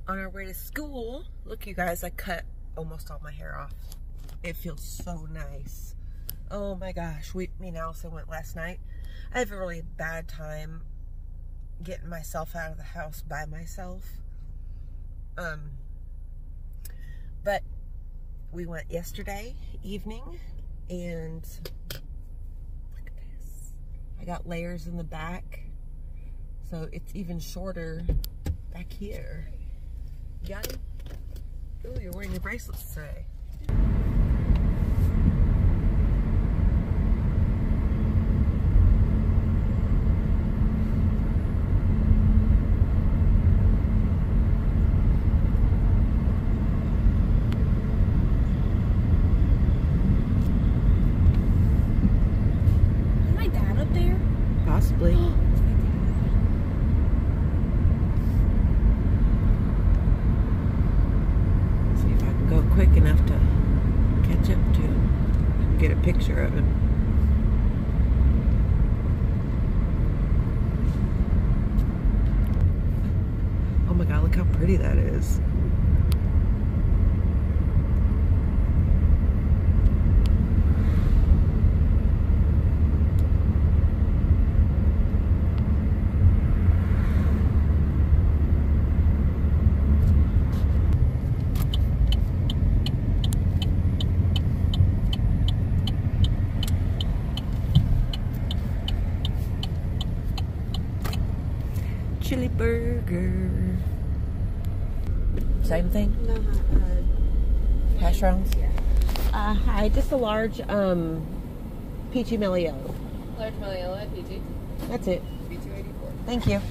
on our way to school. Look, you guys, I cut almost all my hair off. It feels so nice. Oh my gosh, me and Allison went last night. I have a really bad time getting myself out of the house by myself. But we went yesterday evening, and look at this. I got layers in the back, so it's even shorter back here. Got it? Ooh, you're wearing your bracelets today. Is my dad up there? Possibly. Quick enough to catch up to him and get a picture of him. Oh my god, look how pretty that is. Chili burger. Same thing? No, Hash browns? yeah. Hi, just a large peachy melio. Large Maliola, PG. That's it. B284. Thank you.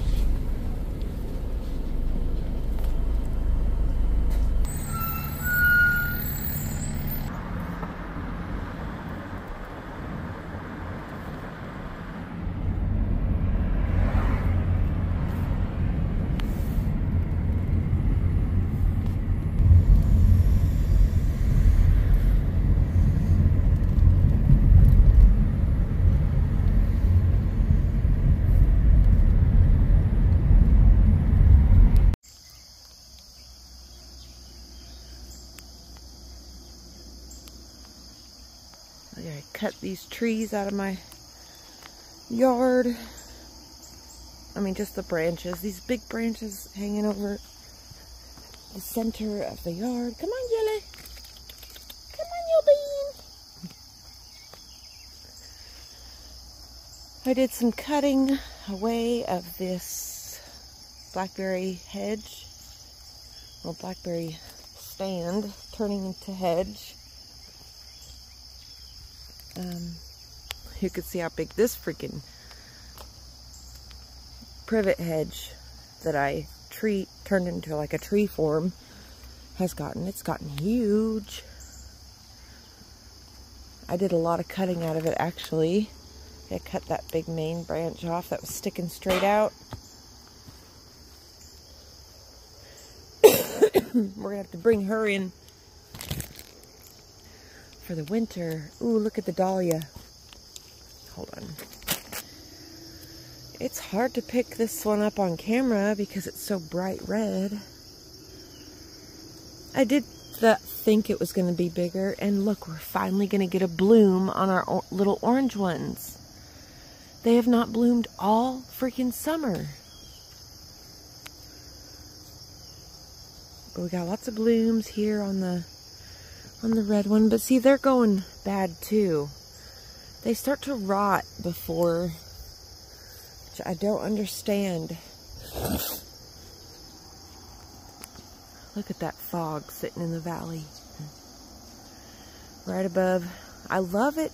I cut these trees out of my yard. I mean, just the branches. These big branches hanging over the center of the yard. Come on, Jelly. Come on, you bean. I did some cutting away of this blackberry hedge. Well, blackberry stand turning into hedge. You could see how big this freaking privet hedge that I turned into like a tree form has gotten. It's gotten huge. I did a lot of cutting out of it, actually. I cut that big main branch off that was sticking straight out. We're gonna have to bring her in for the winter. Ooh, look at the dahlia. Hold on. It's hard to pick this one up on camera because it's so bright red. I did think it was going to be bigger, and look, we're finally going to get a bloom on our little orange ones. They have not bloomed all freaking summer. But we got lots of blooms here on the red one, but see, they're going bad too. They start to rot before, which I don't understand. Look at that fog sitting in the valley. Right above. I love it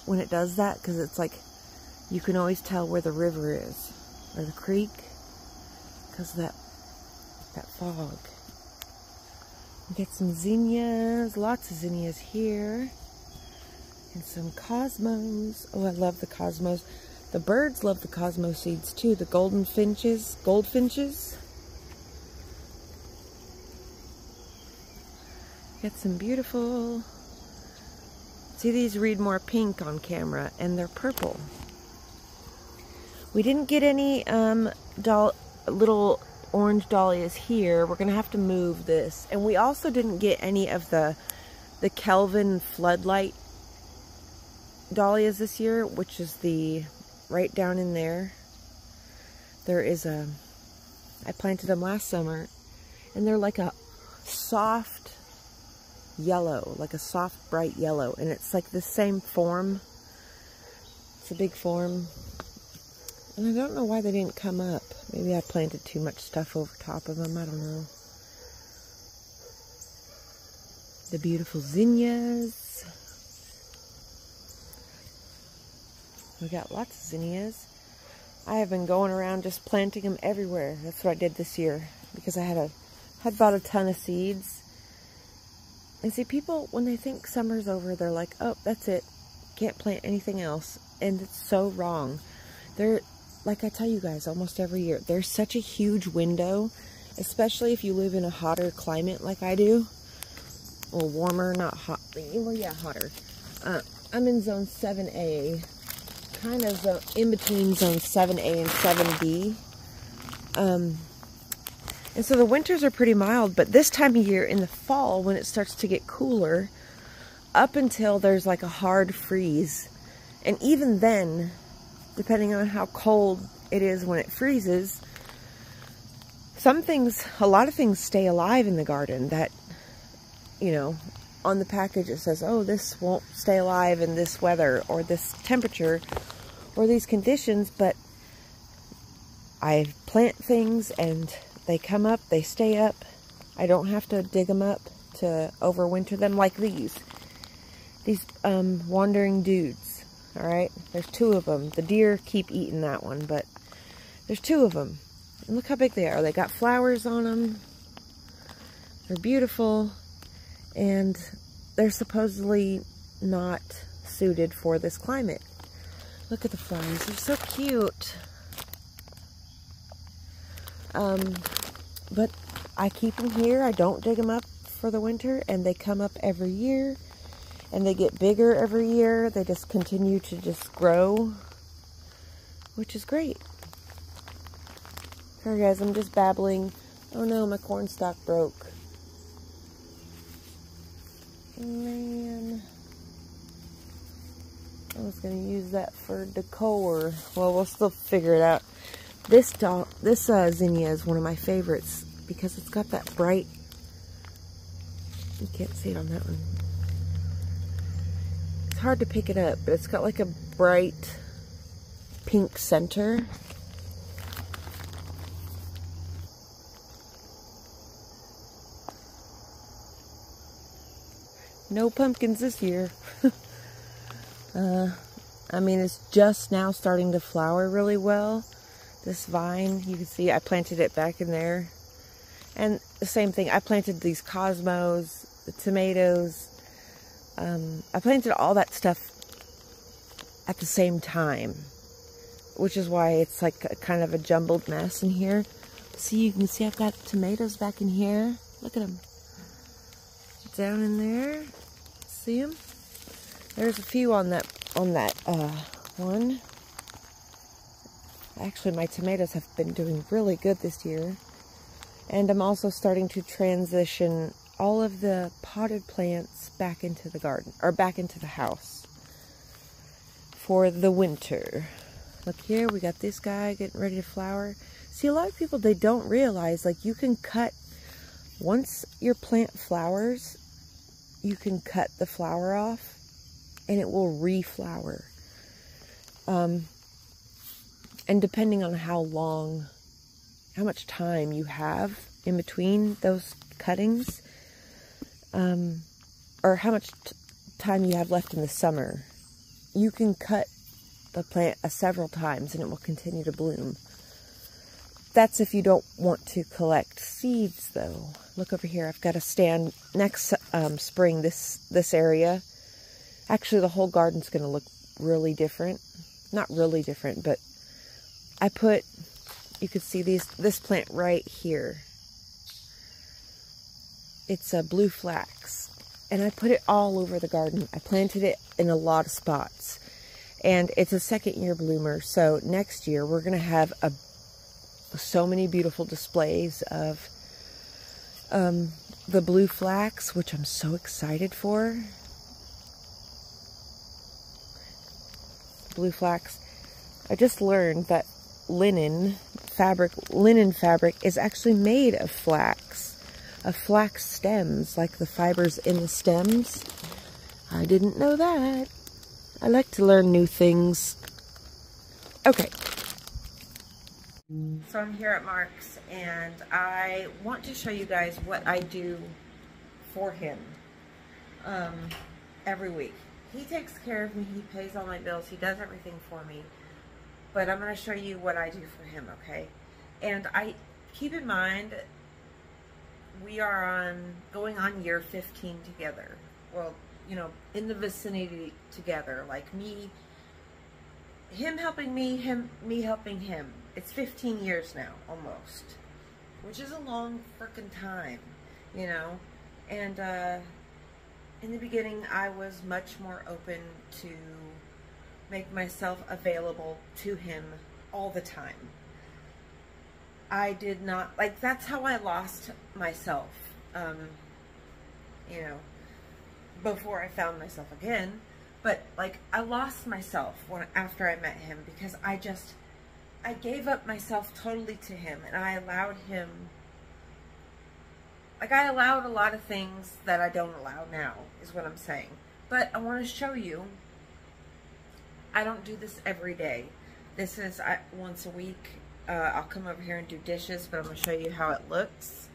when it does that because it's like you can always tell where the river is or the creek because of that fog. We get some zinnias, lots of zinnias here. And some cosmos. Oh, I love the cosmos. The birds love the cosmos seeds too. The goldfinches. Got some beautiful. See, these read more pink on camera, and they're purple. We didn't get any little orange dahlias here. We're going to have to move this. And we also didn't get any of the Kelvin floodlight dahlias this year, which is the right down in there. There is I planted them last summer, and they're like a soft yellow, like a soft bright yellow, and it's like the same form. It's a big form, and I don't know why they didn't come up. Maybe I planted too much stuff over top of them, I don't know. The beautiful zinnias. We got lots of zinnias. I have been going around just planting them everywhere. That's what I did this year, because I had bought a ton of seeds. And see, people, when they think summer's over, they're like, oh, that's it. Can't plant anything else. And it's so wrong. Like I tell you guys almost every year, there's such a huge window, especially if you live in a hotter climate like I do. Well, warmer, not hot. Well, yeah, hotter. I'm in zone 7A. Kind of in between zone 7A and 7B. And so the winters are pretty mild, but this time of year in the fall, when it starts to get cooler, up until there's like a hard freeze, and even then, depending on how cold it is when it freezes, a lot of things stay alive in the garden that, you know, on the package it says, oh, this won't stay alive in this weather or this temperature or these conditions, but I plant things and they come up, they stay up. I don't have to dig them up to overwinter them like these wandering dudes. All right, there's 2 of them. The deer keep eating that one, but there's 2 of them. And look how big they are. They got flowers on them. They're beautiful, and they're supposedly not suited for this climate. Look at the flowers. They're so cute. But I keep them here. I don't dig them up for the winter, and they come up every year, and they get bigger every year. They just continue to just grow, which is great. Sorry guys, I'm just babbling. Oh no, my corn stalk broke. Man, I was gonna use that for decor. Well, we'll still figure it out. This zinnia is one of my favorites because it's got that bright, you can't see it on that one. It's hard to pick it up, but it's got like a bright pink center. No pumpkins this year. I mean, it's just now starting to flower really well. This vine, you can see I planted it back in there. And the same thing, I planted these cosmos, the tomatoes. I planted all that stuff at the same time, which is why it's like a kind of a jumbled mess in here. See, you can see I've got tomatoes back in here. Look at them. Down in there. See them? There's a few on that one. Actually, my tomatoes have been doing really good this year. And I'm also starting to transition all of the potted plants back into the garden, or back into the house for the winter. Look here, we got this guy getting ready to flower. See, a lot of people, they don't realize, like, you can cut, once your plant flowers, you can cut the flower off and it will reflower. And depending on how much time you have in between those cuttings, or how much time you have left in the summer, you can cut the plant several times and it will continue to bloom. That's if you don't want to collect seeds, though. Look over here. I've got a stand next spring. This area, actually, the whole garden's going to look really different. Not really different, but I put, you could see this plant right here. It's a blue flax, and I put it all over the garden. I planted it in a lot of spots, and it's a second-year bloomer. So next year we're going to have a so many beautiful displays of the blue flax, which I'm so excited for. Blue flax. I just learned that linen fabric is actually made of flax stems, like the fibers in the stems. I didn't know that. I like to learn new things. Okay. So I'm here at Mark's, and I want to show you guys what I do for him every week. He takes care of me, he pays all my bills, he does everything for me. But I'm going to show you what I do for him, okay? And I keep in mind, we are going on year 15 together. Well, you know, in the vicinity together, like him helping me, me helping him. It's 15 years now, almost, which is a long frickin' time, you know. And in the beginning, I was much more open to make myself available to him all the time. I did not, like, that's how I lost myself, you know, before I found myself again. But, like, I lost myself after I met him, because I gave up myself totally to him, and I allowed him, like, I allowed a lot of things that I don't allow now, is what I'm saying. But I want to show you, I don't do this every day. This is once a week. I'll come over here and do dishes, but I'm going to show you how it looks.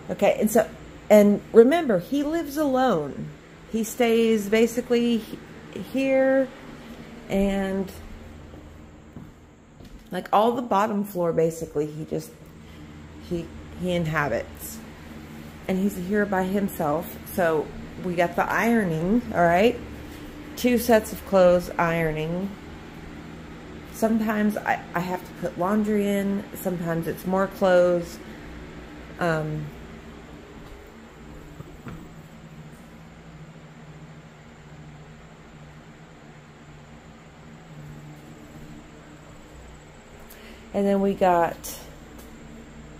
Okay, and remember, he lives alone. He stays basically here, and like all the bottom floor, basically, he inhabits. And he's here by himself. So we got the ironing, all right? 2 sets of clothes ironing. Sometimes I have to put laundry in. Sometimes it's more clothes. And then we got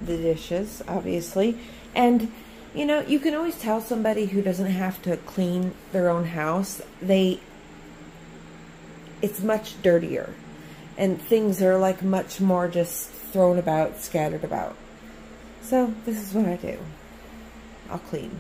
the dishes, obviously. And, you know, you can always tell somebody who doesn't have to clean their own house. It's much dirtier. And things are, like, much more just thrown about, scattered about. So, this is what I do. I'll clean.